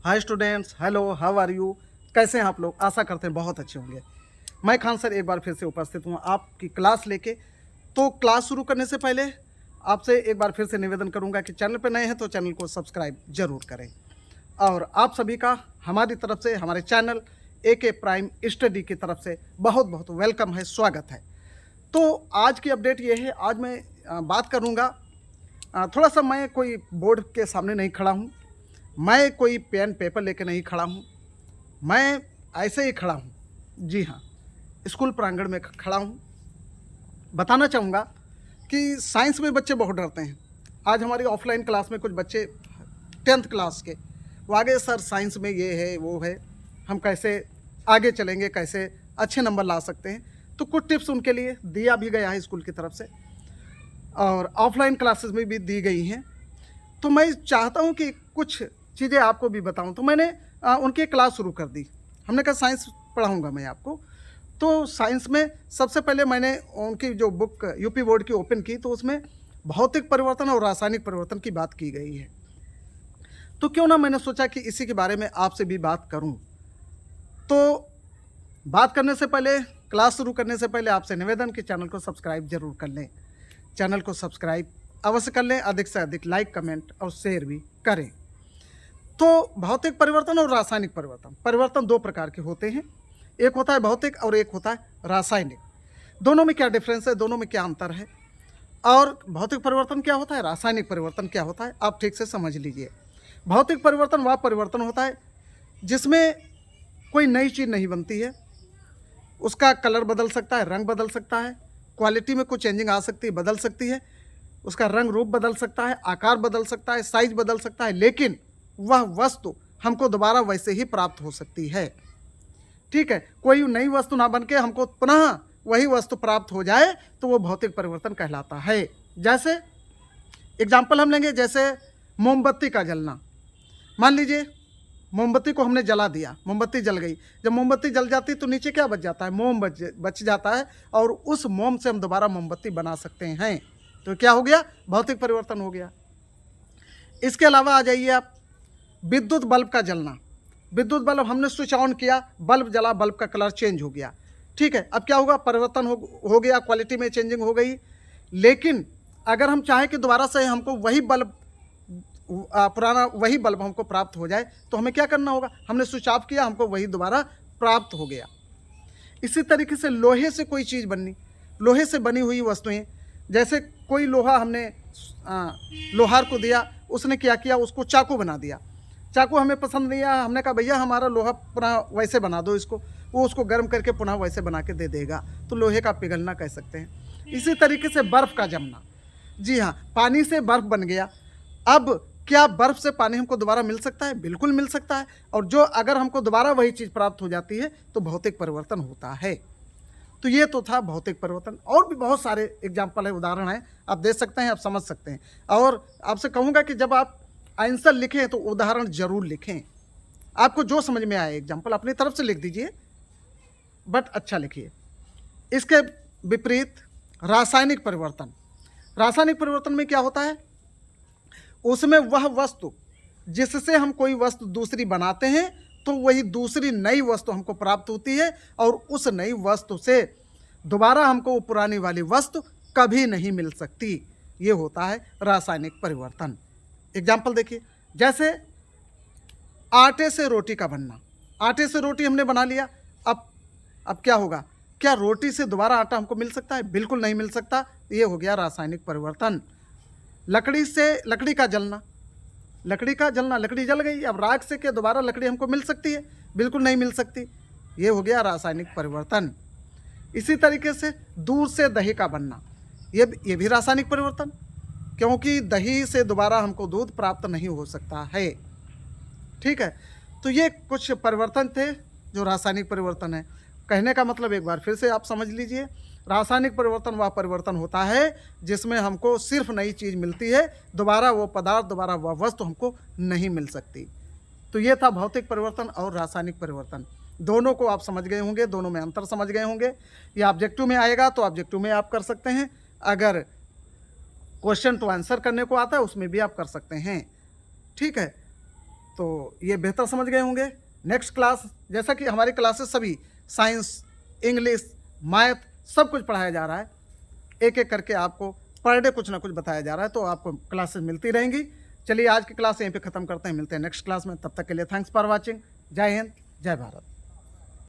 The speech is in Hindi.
Hi students, hello, how are you. कैसे हैं आप लोग? आशा करते हैं बहुत अच्छे होंगे। मैं खान सर एक बार फिर से उपस्थित हूँ आपकी क्लास लेके। तो क्लास शुरू करने से पहले आपसे एक बार फिर से निवेदन करूँगा कि चैनल पर नए हैं तो चैनल को सब्सक्राइब जरूर करें। और आप सभी का हमारी तरफ से, हमारे चैनल AK प्राइम स्टडी की तरफ से बहुत बहुत वेलकम है, स्वागत है। तो आज की अपडेट ये है, आज मैं बात करूँगा। थोड़ा सा मैं कोई बोर्ड के सामने नहीं खड़ा हूँ, मैं कोई पेन पेपर लेके नहीं खड़ा हूँ, मैं ऐसे ही खड़ा हूँ। जी हाँ, स्कूल प्रांगण में खड़ा हूँ। बताना चाहूँगा कि साइंस में बच्चे बहुत डरते हैं। आज हमारी ऑफलाइन क्लास में कुछ बच्चे 10th क्लास के, वो आगे सर साइंस में ये है वो है, हम कैसे आगे चलेंगे, कैसे अच्छे नंबर ला सकते हैं। तो कुछ टिप्स उनके लिए दिया भी गया है स्कूल की तरफ से, और ऑफलाइन क्लासेस में भी दी गई हैं। तो मैं चाहता हूँ कि कुछ चीज़ें आपको भी बताऊँ। तो मैंने उनकी क्लास शुरू कर दी। हमने कहा साइंस पढ़ाऊँगा मैं आपको। तो साइंस में सबसे पहले मैंने उनकी जो बुक यूपी बोर्ड की ओपन की, तो उसमें भौतिक परिवर्तन और रासायनिक परिवर्तन की बात की गई है। तो क्यों ना मैंने सोचा कि इसी के बारे में आपसे भी बात करूं। तो बात करने से पहले, क्लास शुरू करने से पहले आपसे निवेदन कि चैनल को सब्सक्राइब जरूर कर लें। चैनल को सब्सक्राइब अवश्य कर लें, अधिक से अधिक लाइक, कमेंट और शेयर भी करें। तो भौतिक परिवर्तन और रासायनिक परिवर्तन, परिवर्तन दो प्रकार के होते हैं। एक होता है भौतिक और एक होता है रासायनिक। दोनों में क्या डिफरेंस है, दोनों में क्या अंतर है, और भौतिक परिवर्तन क्या होता है, रासायनिक परिवर्तन क्या होता है, आप ठीक से समझ लीजिए। भौतिक परिवर्तन वह परिवर्तन होता है जिसमें कोई नई चीज़ नहीं बनती है। उसका कलर बदल सकता है, रंग बदल सकता है, क्वालिटी में कुछ चेंजिंग आ सकती है, बदल सकती है, उसका रंग रूप बदल सकता है, आकार बदल सकता है, साइज बदल सकता है, लेकिन वह वस्तु हमको दोबारा वैसे ही प्राप्त हो सकती है। ठीक है, कोई नई वस्तु ना बन के हमको पुनः वही वस्तु प्राप्त हो जाए तो वो भौतिक परिवर्तन कहलाता है। जैसे एग्जाम्पल हम लेंगे, जैसे मोमबत्ती का जलना। मान लीजिए मोमबत्ती को हमने जला दिया, मोमबत्ती जल गई। जब मोमबत्ती जल जाती है तो नीचे क्या बच जाता है, मोम बच जाता है, और उस मोम से हम दोबारा मोमबत्ती बना सकते हैं। तो क्या हो गया, भौतिक परिवर्तन हो गया। इसके अलावा आ जाइए आप, विद्युत बल्ब का जलना। विद्युत बल्ब हमने स्विच ऑन किया, बल्ब जला, बल्ब का कलर चेंज हो गया। ठीक है, अब क्या होगा, परिवर्तन हो गया, क्वालिटी में चेंजिंग हो गई। लेकिन अगर हम चाहें कि दोबारा से हमको वही बल्ब, पुराना वही बल्ब हमको प्राप्त हो जाए, तो हमें क्या करना होगा, हमने स्विच ऑफ किया, हमको वही दोबारा प्राप्त हो गया। इसी तरीके से लोहे से कोई चीज़ बननी, लोहे से बनी हुई वस्तुएं, जैसे कोई लोहा हमने लोहार को दिया, उसने क्या किया, उसको चाकू बना दिया। चाकू हमें पसंद नहीं आया, हमने कहा भैया हमारा लोहा पुनः वैसे बना दो इसको, वो उसको गर्म करके पुनः वैसे बना के दे देगा। तो लोहे का पिघलना कह सकते हैं। इसी तरीके से बर्फ़ का जमना। जी हाँ, पानी से बर्फ़ बन गया। अब क्या बर्फ़ से पानी हमको दोबारा मिल सकता है? बिल्कुल मिल सकता है। और जो अगर हमको दोबारा वही चीज़ प्राप्त हो जाती है तो भौतिक परिवर्तन होता है। तो ये तो था भौतिक परिवर्तन। और भी बहुत सारे एग्जाम्पल है, उदाहरण है, आप दे सकते हैं, आप समझ सकते हैं। और आपसे कहूँगा कि जब आप आंसर लिखें तो उदाहरण जरूर लिखें। आपको जो समझ में आए एग्जाम्पल अपनी तरफ से लिख दीजिए, बट अच्छा लिखिए। इसके विपरीत रासायनिक परिवर्तन। रासायनिक परिवर्तन में क्या होता है, उसमें वह वस्तु जिससे हम कोई वस्तु दूसरी बनाते हैं तो वही दूसरी नई वस्तु हमको प्राप्त होती है, और उस नई वस्तु से दोबारा हमको वो पुरानी वाली वस्तु कभी नहीं मिल सकती। ये होता है रासायनिक परिवर्तन। एग्जाम्पल देखिए, जैसे आटे से रोटी का बनना। आटे से रोटी हमने बना लिया, अब क्या होगा, क्या रोटी से दोबारा आटा हमको मिल सकता है? बिल्कुल नहीं मिल सकता। ये हो गया रासायनिक परिवर्तन। लकड़ी से, लकड़ी का जलना, लकड़ी का जलना, लकड़ी जल गई, अब राख से क्या दोबारा लकड़ी हमको मिल सकती है? बिल्कुल नहीं मिल सकती। ये हो गया रासायनिक परिवर्तन। इसी तरीके से दूध से दही का बनना, ये भी रासायनिक परिवर्तन, क्योंकि दही से दोबारा हमको दूध प्राप्त नहीं हो सकता है। ठीक है, तो ये कुछ परिवर्तन थे जो रासायनिक परिवर्तन है। कहने का मतलब एक बार फिर से आप समझ लीजिए, रासायनिक परिवर्तन वह परिवर्तन होता है जिसमें हमको सिर्फ नई चीज़ मिलती है, दोबारा वो पदार्थ, दोबारा वह वस्तु हमको नहीं मिल सकती। तो ये था भौतिक परिवर्तन और रासायनिक परिवर्तन। दोनों को आप समझ गए होंगे, दोनों में अंतर समझ गए होंगे। ये ऑब्जेक्टिव में आएगा तो ऑब्जेक्टिव में आप कर सकते हैं, अगर क्वेश्चन टू आंसर करने को आता है उसमें भी आप कर सकते हैं। ठीक है, तो ये बेहतर समझ गए होंगे। नेक्स्ट क्लास, जैसा कि हमारी क्लासेस सभी साइंस, इंग्लिश, मैथ सब कुछ पढ़ाया जा रहा है, एक एक करके आपको पर डे कुछ ना कुछ बताया जा रहा है, तो आपको क्लासेस मिलती रहेंगी। चलिए आज की क्लास यहीं पे ख़त्म करते हैं, मिलते हैं नेक्स्ट क्लास में। तब तक के लिए थैंक्स फॉर वॉचिंग। जय हिंद, जय भारत।